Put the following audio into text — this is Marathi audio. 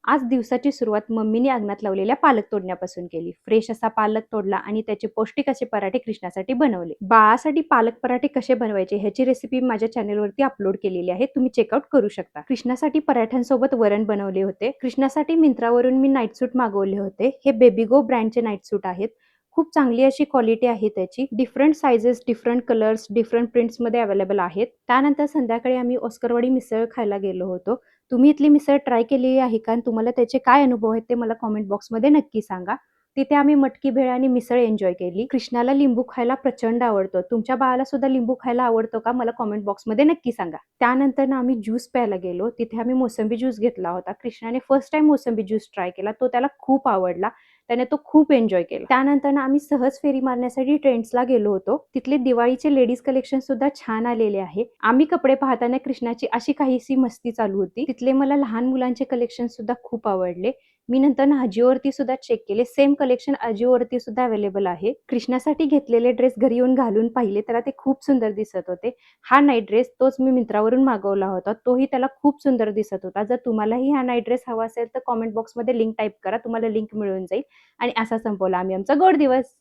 आज दिवसाची सुरुवात मम्मीने अंगणात लावलेल्या पालक तोडण्यापासून केली. फ्रेश असा पालक तोडला आणि त्याचे पौष्टिक असे पराठे कृष्णासाठी बनवले. बाळासाठी पालक पराठे कसे बनवायचे ह्याची रेसिपी माझ्या चॅनलवरती अपलोड केलेली आहे, तुम्ही चेकआउट करू शकता. कृष्णासाठी पराठ्यांसोबत वरण बनवले होते. कृष्णासाठी मिंत्रावरून मी नाईट सूट मागवले होते. हे बेबीगो ब्रँडचे नाईट सूट आहेत. खूप चांगली अशी क्वालिटी आहे त्याची. Different sizes, different colours, different प्रिंट्समध्ये अवेलेबल आहेत. त्यानंतर संध्याकाळी आम्ही ऑस्करवाडी मिसळ खायला गेलो होतो. तुम्ही इथली मिसळ ट्राय केलेली आहे का? आणि तुम्हाला त्याचे काय अनुभव आहेत ते मला कॉमेंट बॉक्समध्ये नक्की सांगा. तिथे आम्ही मटकी भेळ आणि मिसळ एन्जॉय केली. कृष्णाला लिंबू खायला प्रचंड आवडतो. तुमच्या बाळाला सुद्धा लिंबू खायला आवडतो का? मला कॉमेंट बॉक्समध्ये नक्की सांगा. त्यानंतर ना आम्ही ज्यूस प्यायला गेलो. तिथे आम्ही मोसंबी ज्यूस घेतला होता. कृष्णाने फर्स्ट टाइम मोसंबी ज्यूस ट्राय केला. तो त्याला खूप आवडला. त्याने तो खूप एन्जॉय केला. त्यानंतर ना आम्ही सहज फेरी मारण्यासाठी ट्रेंड्सला गेलो होतो. तिथले दिवाळीचे लेडीज कलेक्शन सुद्धा छान आलेले आहे. आम्ही कपडे पाहताना कृष्णाची अशी काहीशी मस्ती चालू होती. तिथले मला लहान मुलांचे कलेक्शन सुद्धा खूप आवडले. मी नंतर ना अजिओवरती सुद्धा चेक केले. सेम कलेक्शन अजिओवरती सुद्धा अवेलेबल आहे. कृष्णासाठी घेतलेले ड्रेस घरी येऊन घालून पाहिले, त्याला ते खूप सुंदर दिसत होते. हा नाईट ड्रेस तोच मी मिंत्रावरून मागवला होता. तोही त्याला खूप सुंदर दिसत होता. जर तुम्हालाही हा नाईट ड्रेस हवा असेल तर कॉमेंट बॉक्समध्ये लिंक टाईप करा. तुम्हाला लिंक मिळून जाईल. आणि असा संपवला आम्ही आमचा गोड दिवस.